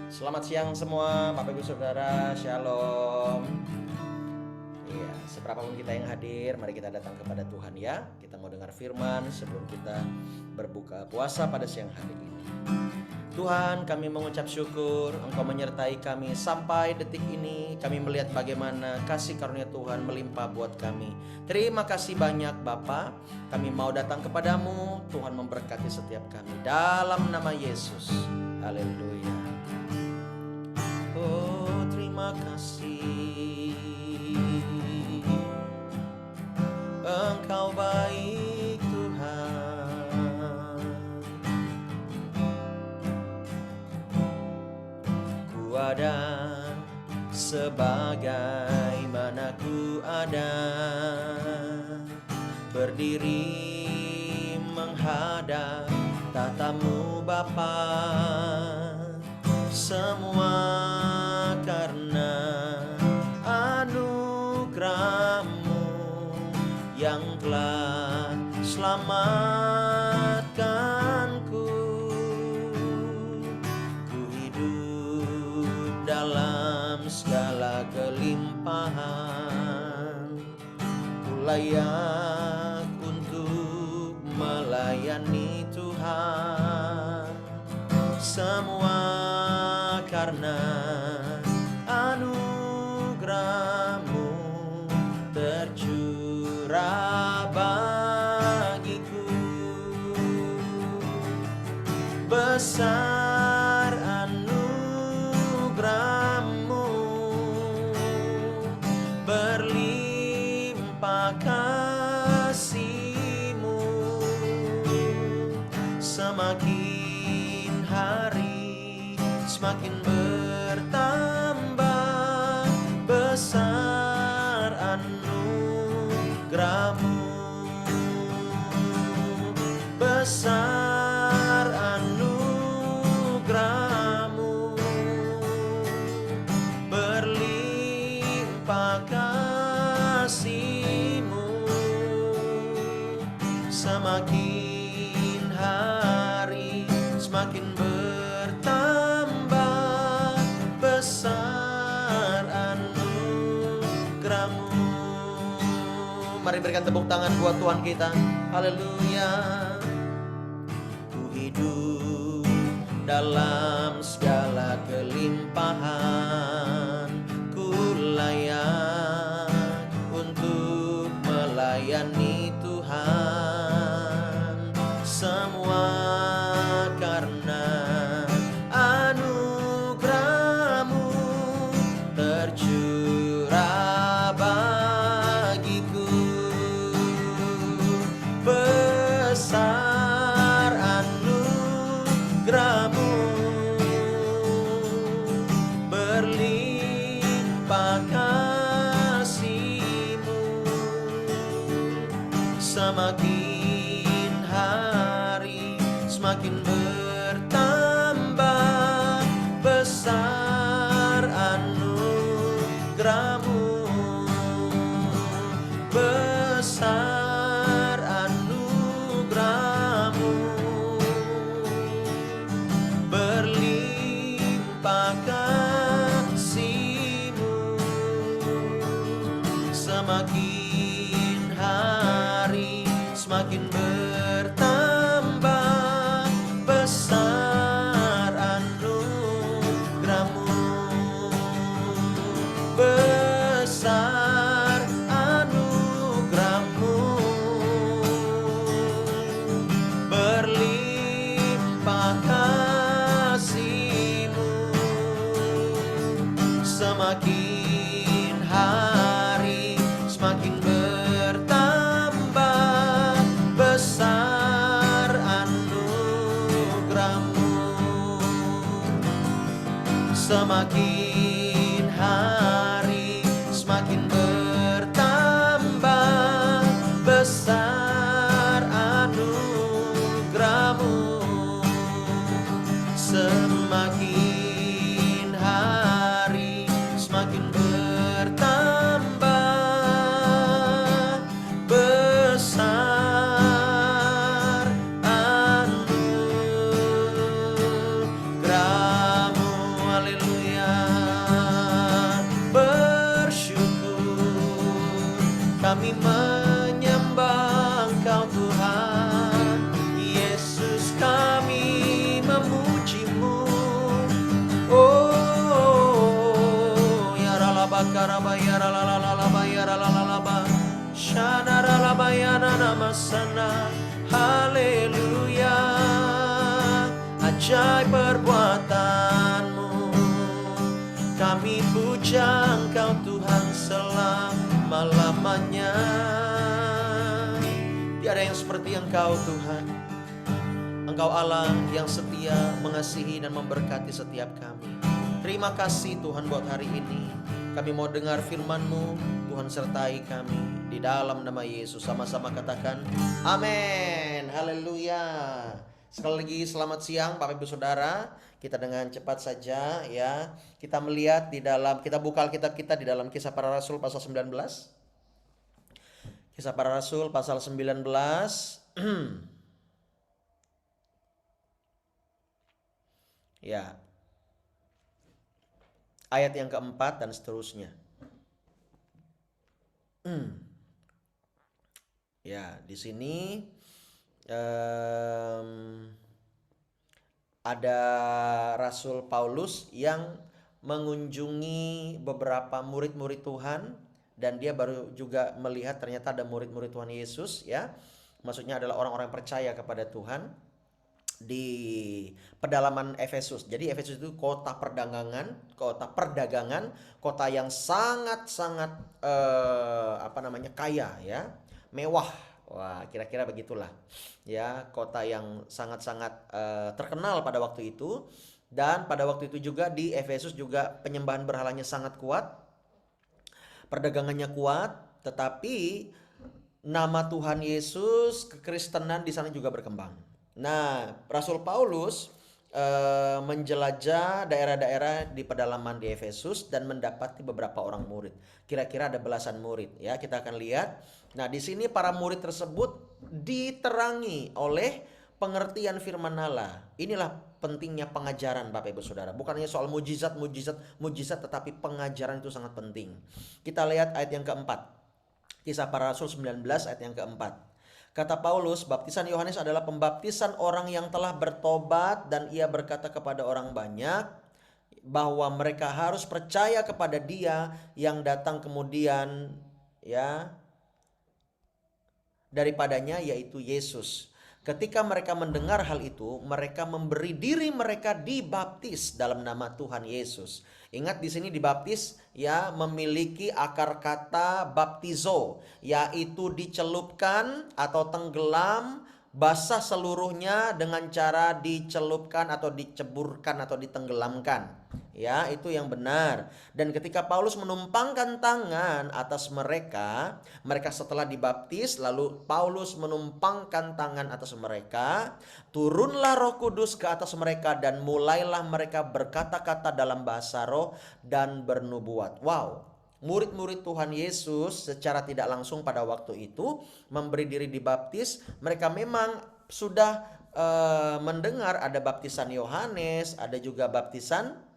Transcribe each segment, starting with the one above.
Selamat siang semua, Bapak Ibu Saudara, Shalom. Iya, seberapapun kita yang hadir, mari kita datang kepada Tuhan ya. Kita mau dengar firman sebelum kita berbuka puasa pada siang hari ini. Tuhan, kami mengucap syukur Engkau menyertai kami sampai detik ini. Kami melihat bagaimana kasih karunia Tuhan melimpah buat kami. Terima kasih banyak Bapa. Kami mau datang kepadamu, Tuhan memberkati setiap kami dalam nama Yesus. Haleluya. Oh, terima kasih, Engkau baik Tuhan. Ku ada sebagaimana ku ada, berdiri menghadap tatamu Bapa. Semua karena anugerah-Mu yang telah selamatkanku. Ku hidup dalam segala kelimpahan, ku layak untuk melayani Tuhan. Semua karena anugerah-Mu tercurah bagiku. Besar anugerah-Mu, berlimpah kasih-Mu. Semakin hari semakin bertambah besar anugerah-Mu. Besar anugerah-Mu, berlimpah kasih-Mu. Semakin hari semakin bertambah besar anugerah-Mu. Mari berikan tepuk tangan buat Tuhan kita. Haleluya. Ku hidup dalam segala kelimpahan, ku layak untuk melayani Tuhan. Semua karena anugerah-Mu tercurah bagiku. Besar anugerah-Mu, berlimpah kasih-Mu. Semakin hari semakin bertambah besar anugerah-Mu. Besar anugerah-Mu, berlimpah kasih-Mu. Semakin hari semakin bertambah besar anugerah-Mu. Besar anugerah-Mu, berlimpah kasih-Mu. Semakin hari semakin bertambah besar anugerah-Mu. Semakin hari semakin bertambah besar anugerah-Mu. Semakin hari semakin bertambah besar anugerah-Mu. Haleluya, ajaib perbuatan-Mu. Kami puja Engkau Tuhan selama-lamanya. Tiada yang seperti Engkau Tuhan. Engkau Allah yang setia, mengasihi dan memberkati setiap kami. Terima kasih Tuhan buat hari ini. Kami mau dengar firman-Mu. Tuhan sertai kami di dalam nama Yesus. Sama-sama katakan amin. Haleluya. Sekali lagi selamat siang Bapak Ibu Saudara. Kita dengan cepat saja ya, kita melihat di dalam, kita buka Alkitab kita di dalam Kisah Para Rasul pasal 19. Kisah Para Rasul pasal 19. Ya. Ayat yang keempat dan seterusnya. Ya, di sini ada Rasul Paulus yang mengunjungi beberapa murid-murid Tuhan, dan dia baru juga melihat ternyata ada murid-murid Tuhan Yesus ya. Maksudnya adalah orang-orang percaya kepada Tuhan di pedalaman Efesus. Jadi Efesus itu kota perdagangan, kota yang sangat-sangat kaya ya, mewah. Wah, kira-kira begitulah. Ya, kota yang sangat-sangat terkenal pada waktu itu. Dan pada waktu itu juga di Efesus juga penyembahan berhalanya sangat kuat. Perdagangannya kuat, tetapi nama Tuhan Yesus, kekristenan di sana juga berkembang. Nah, Rasul Paulus menjelajah daerah-daerah di pedalaman di Efesus dan mendapati beberapa orang murid. Kira-kira ada belasan murid ya, kita akan lihat. Nah, di sini para murid tersebut diterangi oleh pengertian firman Allah. Inilah pentingnya pengajaran Bapak Ibu Saudara. Bukan hanya soal mujizat, tetapi pengajaran itu sangat penting. Kita lihat ayat yang keempat. Kisah Para Rasul 19 ayat yang keempat. Kata Paulus, baptisan Yohanes adalah pembaptisan orang yang telah bertobat, dan ia berkata kepada orang banyak bahwa mereka harus percaya kepada Dia yang datang kemudian ya daripadanya, yaitu Yesus. Ketika mereka mendengar hal itu, mereka memberi diri mereka dibaptis dalam nama Tuhan Yesus. Ingat di sini dibaptis ya memiliki akar kata baptizo, yaitu dicelupkan atau tenggelam, basah seluruhnya dengan cara dicelupkan atau diceburkan atau ditenggelamkan. Ya, itu yang benar. Dan ketika Paulus menumpangkan tangan atas mereka, mereka setelah dibaptis, lalu Paulus menumpangkan tangan atas mereka, turunlah Roh Kudus ke atas mereka dan mulailah mereka berkata-kata dalam bahasa roh dan bernubuat. Wow. Murid-murid Tuhan Yesus secara tidak langsung pada waktu itu memberi diri dibaptis. Mereka memang sudah mendengar ada baptisan Yohanes, ada juga baptisan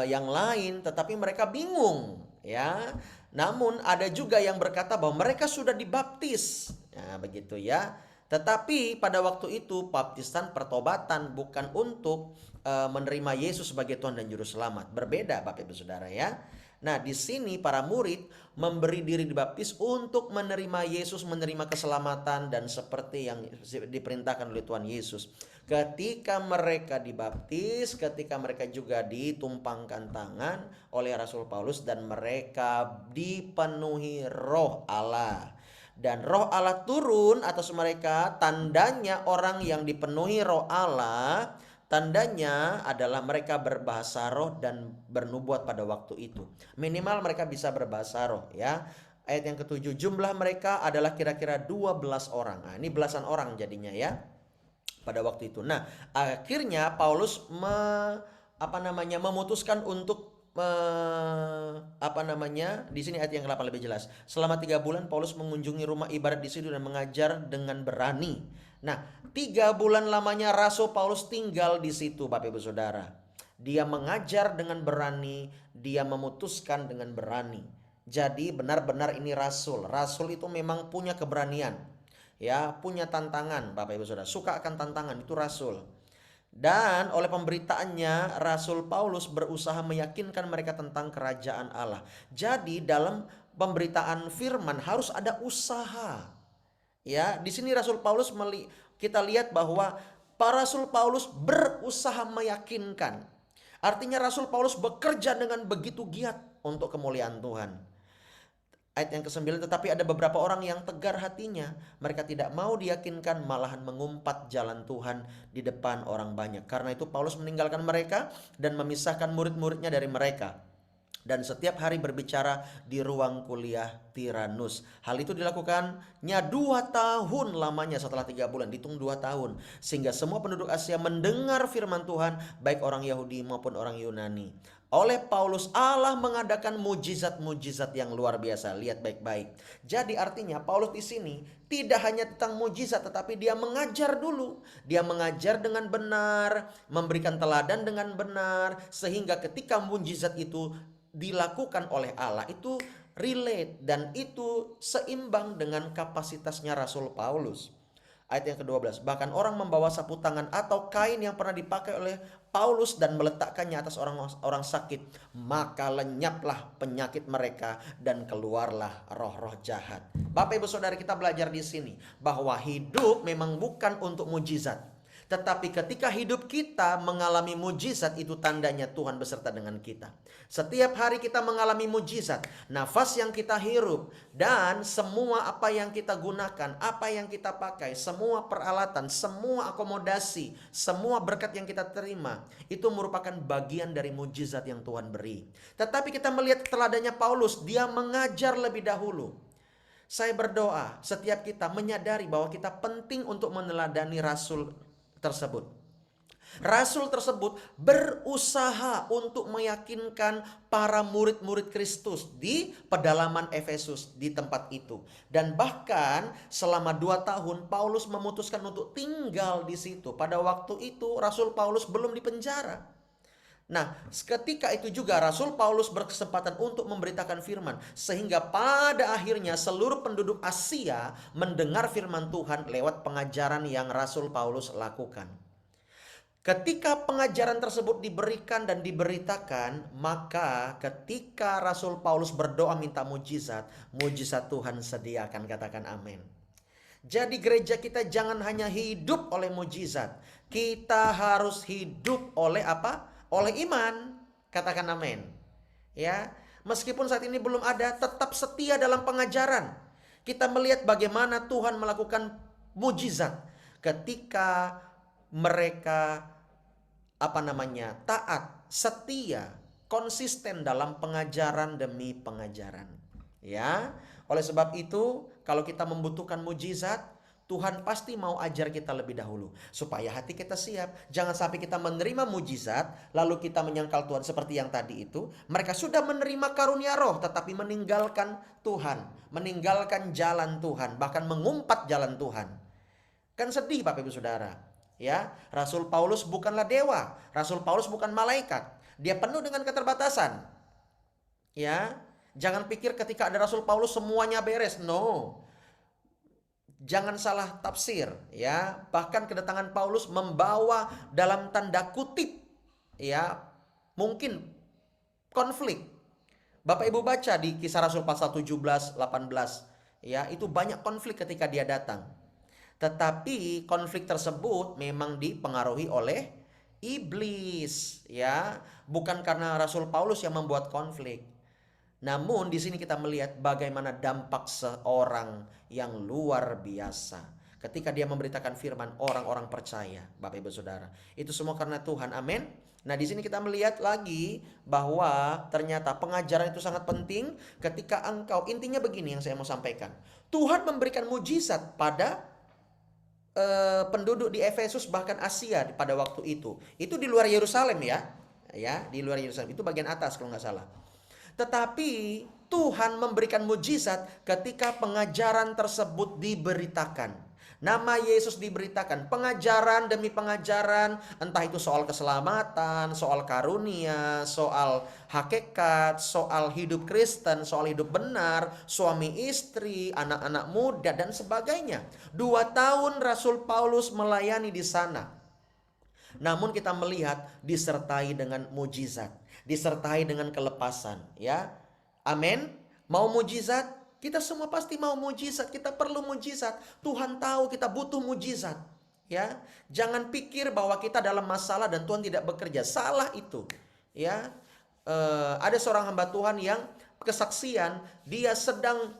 yang lain, tetapi mereka bingung ya. Namun ada juga yang berkata bahwa mereka sudah dibaptis. Nah, begitu ya. Tetapi pada waktu itu baptisan pertobatan, bukan untuk menerima Yesus sebagai Tuhan dan Juru Selamat. Berbeda Bapak Ibu Saudara ya. Nah, di sini para murid memberi diri dibaptis untuk menerima Yesus, menerima keselamatan dan seperti yang diperintahkan oleh Tuhan Yesus. Ketika mereka dibaptis, ketika mereka juga ditumpangkan tangan oleh Rasul Paulus dan mereka dipenuhi Roh Allah. Dan Roh Allah turun atas mereka. Tandanya orang yang dipenuhi Roh Allah, tandanya adalah mereka berbahasa roh dan bernubuat pada waktu itu. Minimal mereka bisa berbahasa roh ya. Ayat yang ketujuh, jumlah mereka adalah kira-kira 12 orang. Nah, ini belasan orang jadinya ya pada waktu itu. Nah, akhirnya Paulus memutuskan untuk di sini ayat yang ke-8 lebih jelas. Selama 3 bulan Paulus mengunjungi rumah ibadat di situ dan mengajar dengan berani. Nah, 3 bulan lamanya Rasul Paulus tinggal di situ Bapak Ibu Saudara. Dia mengajar dengan berani, dia memutuskan dengan berani. Jadi benar-benar ini rasul. Rasul itu memang punya keberanian. Ya, punya tantangan Bapak Ibu Saudara. Suka akan tantangan, itu rasul. Dan oleh pemberitaannya, Rasul Paulus berusaha meyakinkan mereka tentang kerajaan Allah. Jadi dalam pemberitaan firman harus ada usaha. Ya, di sini Rasul Paulus kita lihat bahwa para Rasul Paulus berusaha meyakinkan. Artinya Rasul Paulus bekerja dengan begitu giat untuk kemuliaan Tuhan. Ayat yang ke-9, tetapi ada beberapa orang yang tegar hatinya. Mereka tidak mau diyakinkan, malahan mengumpat jalan Tuhan di depan orang banyak. Karena itu Paulus meninggalkan mereka dan memisahkan murid-muridnya dari mereka. Dan setiap hari berbicara di ruang kuliah Tiranus. Hal itu dilakukannya 2 tahun lamanya, setelah 3 bulan. Dihitung 2 tahun. Sehingga semua penduduk Asia mendengar firman Tuhan, baik orang Yahudi maupun orang Yunani. Oleh Paulus, Allah mengadakan mujizat-mujizat yang luar biasa. Lihat baik-baik. Jadi artinya Paulus di sini tidak hanya tentang mujizat, tetapi dia mengajar dulu. Dia mengajar dengan benar, memberikan teladan dengan benar, sehingga ketika mujizat itu dilakukan oleh Allah itu relate dan itu seimbang dengan kapasitasnya Rasul Paulus. Ayat yang ke-12, bahkan orang membawa sapu tangan atau kain yang pernah dipakai oleh Paulus dan meletakkannya atas orang sakit, maka lenyaplah penyakit mereka dan keluarlah roh-roh jahat. Bapak Ibu Saudara, kita belajar di sini bahwa hidup memang bukan untuk mujizat. Tetapi ketika hidup kita mengalami mujizat, itu tandanya Tuhan beserta dengan kita. Setiap hari kita mengalami mujizat. Nafas yang kita hirup dan semua apa yang kita gunakan, apa yang kita pakai, semua peralatan, semua akomodasi, semua berkat yang kita terima, itu merupakan bagian dari mujizat yang Tuhan beri. Tetapi kita melihat teladannya Paulus, dia mengajar lebih dahulu. Saya berdoa setiap kita menyadari bahwa kita penting untuk meneladani Rasul tersebut. Rasul tersebut berusaha untuk meyakinkan para murid-murid Kristus di pedalaman Efesus, di tempat itu. Dan bahkan selama 2 tahun Paulus memutuskan untuk tinggal di situ. Pada waktu itu Rasul Paulus belum dipenjara. Nah, ketika itu juga Rasul Paulus berkesempatan untuk memberitakan firman. Sehingga pada akhirnya seluruh penduduk Asia mendengar firman Tuhan lewat pengajaran yang Rasul Paulus lakukan. Ketika pengajaran tersebut diberikan dan diberitakan, maka ketika Rasul Paulus berdoa minta mujizat, mujizat Tuhan sediakan, katakan amin. Jadi gereja kita jangan hanya hidup oleh mujizat. Kita harus hidup oleh apa? Oleh iman. Katakan amin. Ya, meskipun saat ini belum ada, tetap setia dalam pengajaran. Kita melihat bagaimana Tuhan melakukan mujizat ketika mereka taat, setia, konsisten dalam pengajaran demi pengajaran. Ya, oleh sebab itu kalau kita membutuhkan mujizat, Tuhan pasti mau ajar kita lebih dahulu supaya hati kita siap. Jangan sampai kita menerima mujizat lalu kita menyangkal Tuhan seperti yang tadi itu. Mereka sudah menerima karunia roh tetapi meninggalkan Tuhan, meninggalkan jalan Tuhan, bahkan mengumpat jalan Tuhan. Kan sedih Bapak Ibu Saudara. Ya, Rasul Paulus bukanlah dewa. Rasul Paulus bukan malaikat. Dia penuh dengan keterbatasan. Ya, jangan pikir ketika ada Rasul Paulus semuanya beres. No. Jangan salah tafsir, ya. Bahkan kedatangan Paulus membawa dalam tanda kutip, ya, mungkin konflik. Bapak Ibu baca di Kisah Rasul pasal 17, 18, ya, itu banyak konflik ketika dia datang. Tetapi konflik tersebut memang dipengaruhi oleh iblis, ya, bukan karena Rasul Paulus yang membuat konflik. Namun di sini kita melihat bagaimana dampak seorang yang luar biasa. Ketika dia memberitakan firman, orang-orang percaya, Bapak Ibu Saudara. Itu semua karena Tuhan, amin. Nah di sini kita melihat lagi bahwa ternyata pengajaran itu sangat penting ketika engkau, intinya begini yang saya mau sampaikan. Tuhan memberikan mujizat pada penduduk di Efesus bahkan Asia pada waktu itu. Itu di luar Yerusalem ya. Ya, di luar Yerusalem. Itu bagian atas kalau nggak salah. Tetapi Tuhan memberikan mujizat ketika pengajaran tersebut diberitakan. Nama Yesus diberitakan, pengajaran demi pengajaran, entah itu soal keselamatan, soal karunia, soal hakikat, soal hidup Kristen, soal hidup benar, suami istri, anak-anak muda dan sebagainya. 2 tahun Rasul Paulus melayani di sana. Namun kita melihat disertai dengan mujizat, disertai dengan kelepasan, ya. Amin. Mau mujizat? Kita semua pasti mau mujizat, kita perlu mujizat. Tuhan tahu kita butuh mujizat, ya. Jangan pikir bahwa kita dalam masalah dan Tuhan tidak bekerja. Salah itu, ya. Ada seorang hamba Tuhan yang kesaksian, dia sedang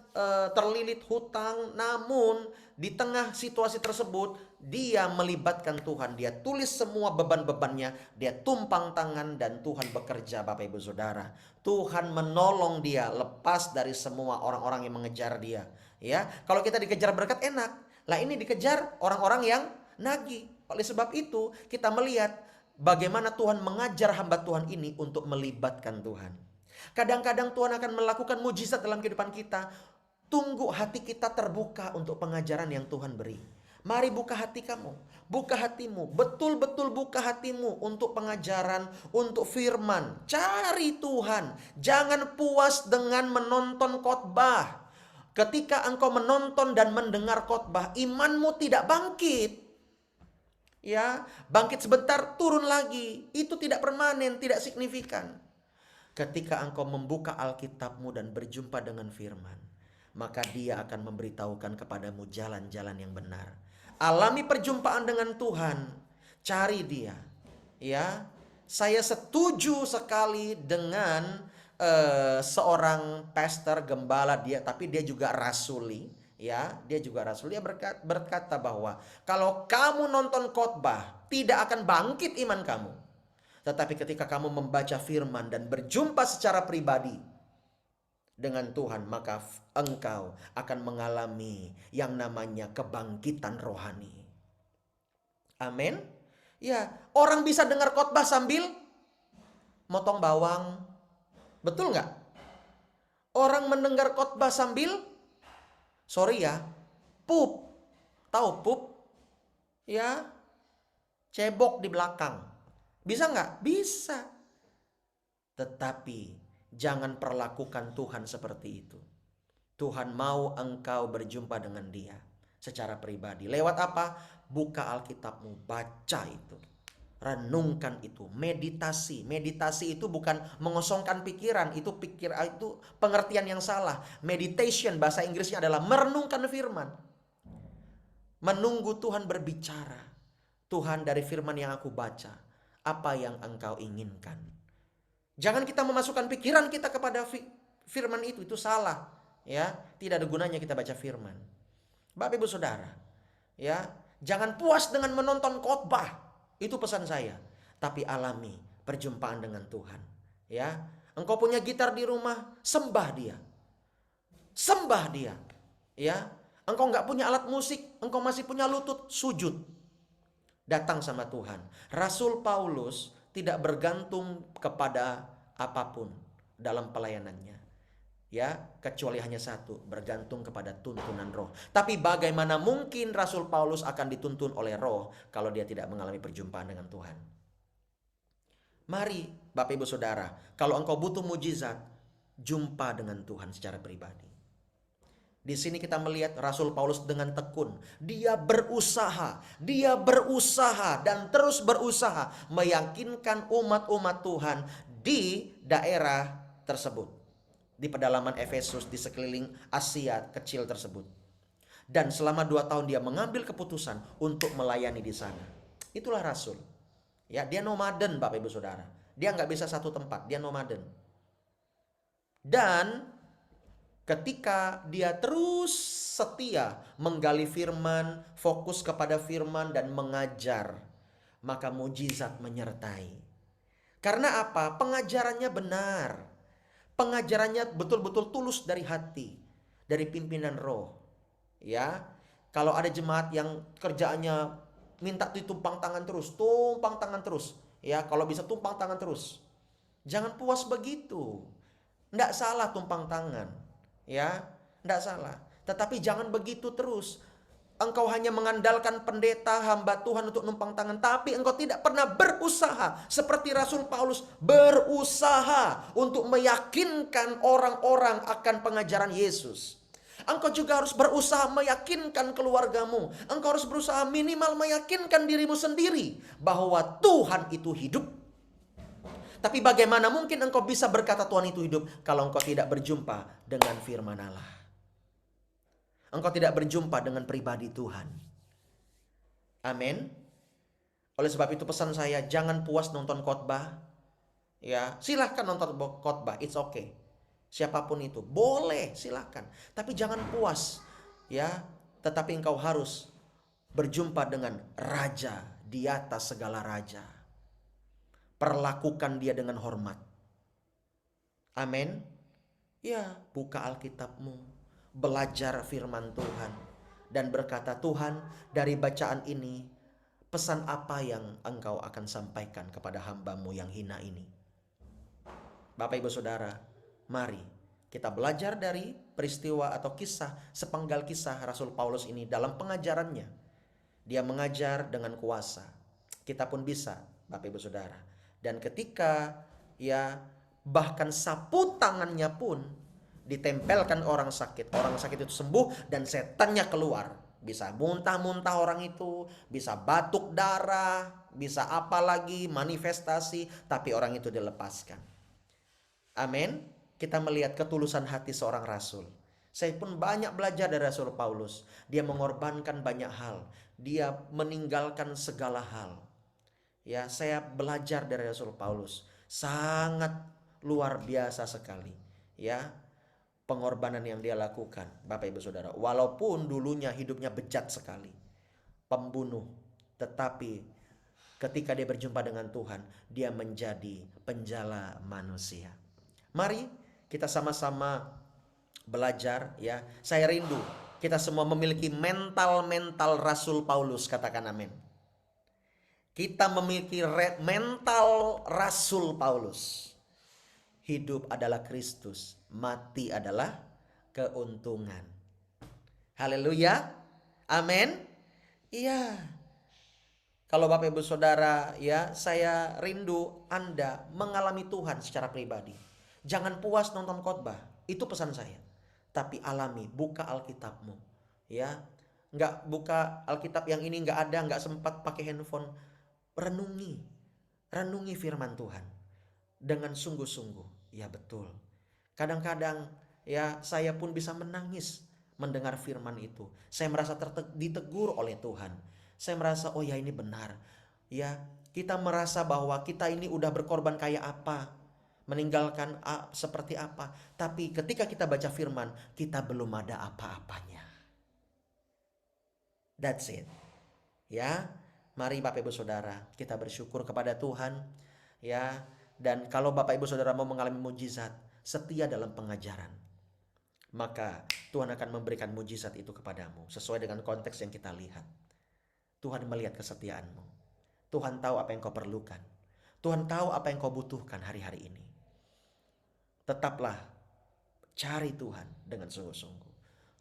terlilit hutang, namun di tengah situasi tersebut dia melibatkan Tuhan. Dia tulis semua beban-bebannya, dia tumpang tangan dan Tuhan bekerja, Bapak Ibu Saudara. Tuhan menolong dia lepas dari semua orang-orang yang mengejar dia. Ya, kalau kita dikejar berkat enak. Lah ini dikejar orang-orang yang nagih. Oleh sebab itu kita melihat bagaimana Tuhan mengajar hamba Tuhan ini untuk melibatkan Tuhan. Kadang-kadang Tuhan akan melakukan mujizat dalam kehidupan kita. Tunggu hati kita terbuka untuk pengajaran yang Tuhan beri. Mari buka hati kamu, buka hatimu, betul-betul buka hatimu untuk pengajaran, untuk firman. Cari Tuhan, jangan puas dengan menonton khotbah. Ketika engkau menonton dan mendengar khotbah, imanmu tidak bangkit. Ya, bangkit sebentar, turun lagi. Itu tidak permanen, tidak signifikan. Ketika engkau membuka Alkitabmu dan berjumpa dengan firman, maka dia akan memberitahukan kepadamu jalan-jalan yang benar. Alami perjumpaan dengan Tuhan, cari dia. Ya, saya setuju sekali dengan seorang pastor gembala dia, tapi dia juga rasuli. Ya, dia juga rasul. Dia berkata bahwa kalau kamu nonton khotbah, tidak akan bangkit iman kamu. Tetapi ketika kamu membaca firman dan berjumpa secara pribadi dengan Tuhan, maka engkau akan mengalami yang namanya kebangkitan rohani. Amin. Ya, orang bisa dengar khotbah sambil motong bawang. Betul nggak? Orang mendengar khotbah sambil, sorry ya, pup. Tahu pup? Ya, cebok di belakang. Bisa nggak? Bisa. Tetapi jangan perlakukan Tuhan seperti itu. Tuhan mau engkau berjumpa dengan dia secara pribadi. Lewat apa? Buka Alkitabmu, baca itu. Renungkan itu, meditasi. Meditasi itu bukan mengosongkan pikiran, itu pengertian yang salah. Meditation bahasa Inggrisnya adalah merenungkan firman. Menunggu Tuhan berbicara. Tuhan, dari firman yang aku baca, apa yang engkau inginkan? Jangan kita memasukkan pikiran kita kepada firman itu salah, ya. Tidak ada gunanya kita baca firman. Bapak Ibu Saudara, ya, jangan puas dengan menonton khotbah. Itu pesan saya. Tapi alami perjumpaan dengan Tuhan, ya. Engkau punya gitar di rumah, sembah dia. Sembah dia, ya. Engkau nggak punya alat musik, engkau masih punya lutut, sujud. Datang sama Tuhan. Rasul Paulus tidak bergantung kepada apapun dalam pelayanannya, ya, kecuali hanya satu, bergantung kepada tuntunan roh. Tapi bagaimana mungkin Rasul Paulus akan dituntun oleh roh kalau dia tidak mengalami perjumpaan dengan Tuhan? Mari Bapak Ibu Saudara, kalau engkau butuh mujizat, jumpa dengan Tuhan secara pribadi. Di sini kita melihat Rasul Paulus dengan tekun. Dia berusaha dan terus berusaha meyakinkan umat-umat Tuhan di daerah tersebut. Di pedalaman Efesus, di sekeliling Asia kecil tersebut. Dan selama 2 tahun dia mengambil keputusan untuk melayani di sana. Itulah Rasul. Ya, dia nomaden Bapak Ibu Saudara. Dia nggak bisa satu tempat, dia nomaden. Dan ketika dia terus setia menggali firman, fokus kepada firman dan mengajar, maka mujizat menyertai. Karena apa? Pengajarannya benar. Pengajarannya betul-betul tulus dari hati, dari pimpinan roh. Ya, kalau ada jemaat yang kerjaannya minta ditumpang tangan terus, ya, kalau bisa tumpang tangan terus. Jangan puas begitu. Nggak salah tumpang tangan. Ya, tidak salah. Tetapi jangan begitu terus. Engkau hanya mengandalkan pendeta, hamba Tuhan untuk numpang tangan. Tapi engkau tidak pernah berusaha. Seperti Rasul Paulus berusaha untuk meyakinkan orang-orang akan pengajaran Yesus. Engkau juga harus berusaha meyakinkan keluargamu. Engkau harus berusaha minimal meyakinkan dirimu sendiri bahwa Tuhan itu hidup. Tapi bagaimana mungkin engkau bisa berkata Tuhan itu hidup kalau engkau tidak berjumpa dengan firman Allah? Engkau tidak berjumpa dengan pribadi Tuhan. Amin. Oleh sebab itu pesan saya, jangan puas nonton khotbah. Ya, silahkan nonton khotbah, it's okay. Siapapun itu, boleh, silahkan. Tapi jangan puas, ya. Tetapi engkau harus berjumpa dengan Raja di atas segala raja. Perlakukan dia dengan hormat. Amin. Ya, buka Alkitabmu, belajar firman Tuhan, dan berkata, Tuhan, dari bacaan ini, pesan apa yang engkau akan sampaikan kepada hamba-Mu yang hina ini? Bapak Ibu Saudara, mari kita belajar dari peristiwa atau kisah, sepenggal kisah Rasul Paulus ini dalam pengajarannya. Dia mengajar dengan kuasa. Kita pun bisa, Bapak Ibu Saudara. Dan ketika ya bahkan sapu tangannya pun ditempelkan orang sakit itu sembuh dan setannya keluar. Bisa muntah-muntah orang itu, bisa batuk darah, bisa apa lagi, manifestasi, tapi orang itu dilepaskan. Amin. Kita melihat ketulusan hati seorang rasul. Saya pun banyak belajar dari Rasul Paulus. Dia mengorbankan banyak hal. Dia meninggalkan segala hal. Ya, saya belajar dari Rasul Paulus. Sangat luar biasa sekali. Ya, pengorbanan yang dia lakukan, Bapak Ibu Saudara. Walaupun dulunya hidupnya bejat sekali, pembunuh, tetapi ketika dia berjumpa dengan Tuhan, dia menjadi penjala manusia. Mari kita sama-sama belajar, ya. Saya rindu kita semua memiliki mental Rasul Paulus, katakan amin. Kita memiliki mental Rasul Paulus. Hidup adalah Kristus, mati adalah keuntungan. Haleluya. Amin. Iya. Kalau Bapak Ibu Saudara, ya, saya rindu Anda mengalami Tuhan secara pribadi. Jangan puas nonton khotbah. Itu pesan saya. Tapi alami, buka Alkitabmu. Ya. Enggak buka Alkitab yang ini enggak ada, enggak sempat pakai handphone. Renungi firman Tuhan dengan sungguh-sungguh. Ya betul. Kadang-kadang ya saya pun bisa menangis mendengar firman itu. Saya merasa ditegur oleh Tuhan. Saya merasa oh ya ini benar. Ya, kita merasa bahwa kita ini udah berkorban kayak apa, meninggalkan seperti apa. Tapi ketika kita baca firman, kita belum ada apa-apanya. That's it. Ya, mari Bapak Ibu Saudara, kita bersyukur kepada Tuhan. Ya, dan kalau Bapak Ibu Saudara mau mengalami mujizat, setia dalam pengajaran, maka Tuhan akan memberikan mujizat itu kepadamu sesuai dengan konteks yang kita lihat. Tuhan melihat kesetiaanmu. Tuhan tahu apa yang kau perlukan. Tuhan tahu apa yang kau butuhkan hari-hari ini. Tetaplah cari Tuhan dengan sungguh-sungguh.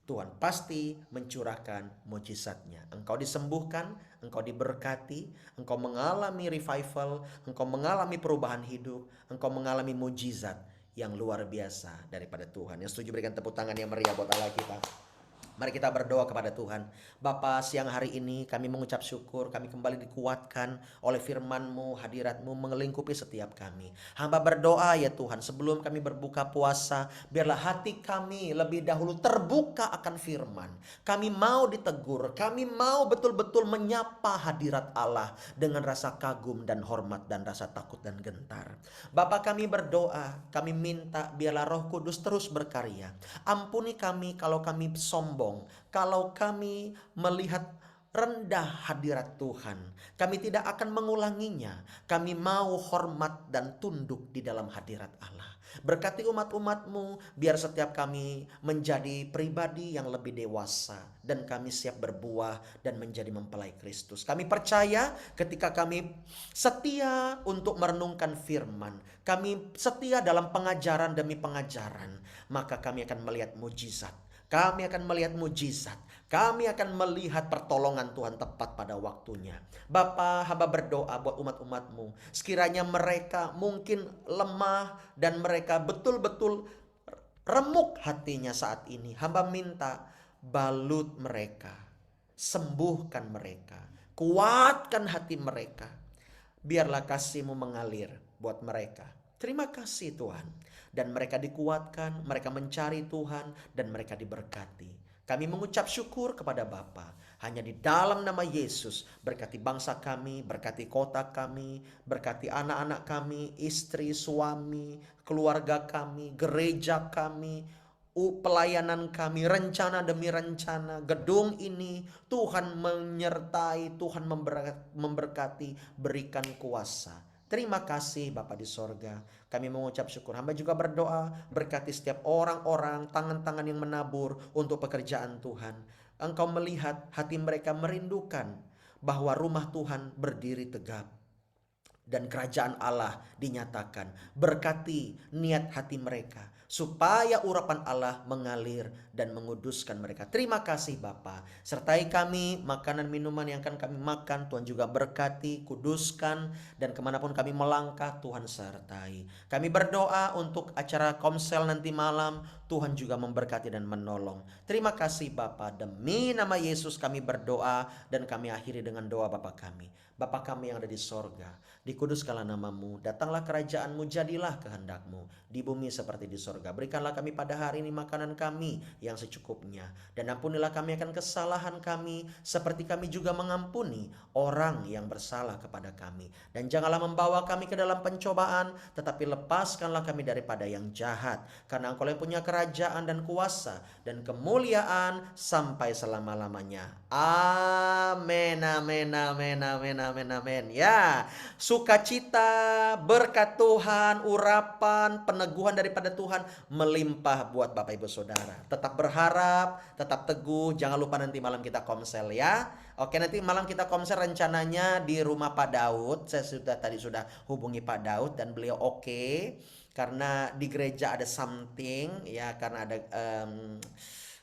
Tuhan pasti mencurahkan mujizatnya. Engkau disembuhkan, engkau diberkati, engkau mengalami revival, engkau mengalami perubahan hidup, engkau mengalami mujizat yang luar biasa daripada Tuhan. Yang setuju berikan tepuk tangan yang meriah buat Allah kita. Mari kita berdoa kepada Tuhan. Bapa, siang hari ini kami mengucap syukur, kami kembali dikuatkan oleh firman-Mu, hadirat-Mu melingkupi setiap kami. Hamba berdoa ya Tuhan, sebelum kami berbuka puasa, biarlah hati kami lebih dahulu terbuka akan firman. Kami mau ditegur, kami mau betul-betul menyapa hadirat Allah dengan rasa kagum dan hormat dan rasa takut dan gentar. Bapa, kami berdoa, kami minta biarlah Roh Kudus terus berkarya. Ampuni kami kalau kami sombong, kalau kami melihat rendah hadirat Tuhan. Kami tidak akan mengulanginya. Kami mau hormat dan tunduk di dalam hadirat Allah. Berkati umat-umat-Mu, biar setiap kami menjadi pribadi yang lebih dewasa, dan kami siap berbuah dan menjadi mempelai Kristus. Kami percaya ketika kami setia untuk merenungkan firman, kami setia dalam pengajaran demi pengajaran, maka kami akan melihat mujizat. Kami akan melihat mujizat. Kami akan melihat pertolongan Tuhan tepat pada waktunya. Bapa, hamba berdoa buat umat-umat-Mu. Sekiranya mereka mungkin lemah dan mereka betul-betul remuk hatinya saat ini. Hamba minta balut mereka, sembuhkan mereka, kuatkan hati mereka. Biarlah kasih-Mu mengalir buat mereka. Terima kasih Tuhan. Dan mereka dikuatkan, mereka mencari Tuhan, dan mereka diberkati. Kami mengucap syukur kepada Bapa. Hanya di dalam nama Yesus, berkati bangsa kami, berkati kota kami, berkati anak-anak kami, istri, suami, keluarga kami, gereja kami, pelayanan kami, rencana demi rencana, gedung ini Tuhan menyertai, Tuhan memberkati, berikan kuasa. Terima kasih Bapa di sorga. Kami mengucap syukur. Hamba juga berdoa berkati setiap orang-orang, tangan-tangan yang menabur untuk pekerjaan Tuhan. Engkau melihat hati mereka merindukan bahwa rumah Tuhan berdiri tegap dan kerajaan Allah dinyatakan. Berkati niat hati mereka supaya urapan Allah mengalir dan menguduskan mereka. Terima kasih Bapa. Sertai kami, makanan minuman yang akan kami makan Tuhan juga berkati, kuduskan, dan kemanapun kami melangkah Tuhan sertai. Kami berdoa untuk acara komsel nanti malam, Tuhan juga memberkati dan menolong. Terima kasih Bapa. Demi nama Yesus kami berdoa dan kami akhiri dengan doa Bapa kami. Bapa kami yang ada di sorga, dikuduskanlah namamu, datanglah kerajaanmu, jadilah kehendakmu di bumi seperti di sorga. Berikanlah kami pada hari ini makanan kami yang secukupnya, dan ampunilah kami akan kesalahan kami seperti kami juga mengampuni orang yang bersalah kepada kami. Dan janganlah membawa kami ke dalam pencobaan, tetapi lepaskanlah kami daripada yang jahat, karena Engkau yang punya kerajaan dan kuasa dan kemuliaan sampai selama-lamanya. Amin, amin, amin, amin, amin, amin. Ya, sukacita, berkat Tuhan, urapan, peneguhan daripada Tuhan melimpah buat Bapak Ibu Saudara. Tetap berharap, tetap teguh. Jangan lupa nanti malam kita komsel ya. Oke, nanti malam kita komsel rencananya di rumah Pak Daud. Saya tadi sudah hubungi Pak Daud dan beliau oke. Karena di gereja ada something ya, karena ada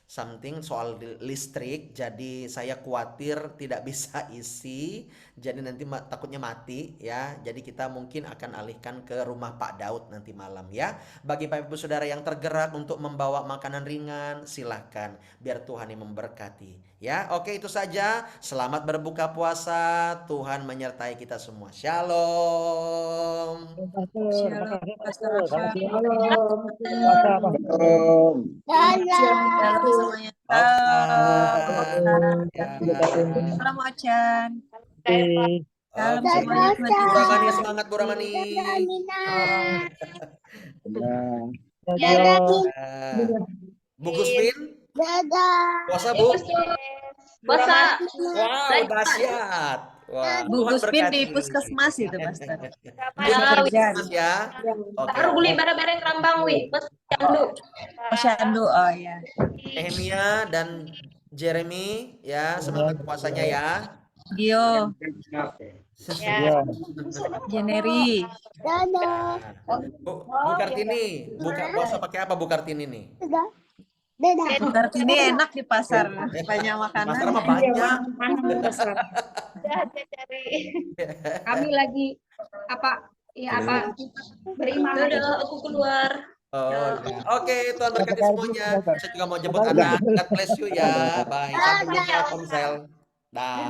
something soal listrik, jadi saya khawatir tidak bisa isi, jadi nanti takutnya mati ya. Jadi kita mungkin akan alihkan ke rumah Pak Daud nanti malam ya. Bagi Bapak Ibu Saudara yang tergerak untuk membawa makanan ringan, silahkan, biar Tuhan yang memberkati ya. Oke, itu saja. Selamat berbuka puasa. Tuhan menyertai kita semua. Shalom. Shalom, Pastor Rafa. Shalom. Semuanya. Salam Ocan. Salam semuanya. Bu Ramani, semangat Bu Ramani. Bu Gusmin, puasa Bu? Puasa. Wow, dahsyat. Wah, Bu Tuhan Guspin di berkati. puskesmas itu, Pastor. Puskesmas ya. Oke. Baru beli barang-barang rambang wi. Posyandu, oh ya. Nehemia dan Jeremy ya, semangat puasanya ya. Gio, Jeneri. Bu Kartini, buka puasa pakai apa Bu Kartini nih? Bu Kartini enak di pasar, banyak makanan. Pasar mah banyak. Kami lagi beriman. Udah aku keluar. Oh, ya. Oke, Tuhan berkati semuanya. Saya juga mau jemput anak. God bless you ya. Bye. Sampai jumpa Komsel. Dah.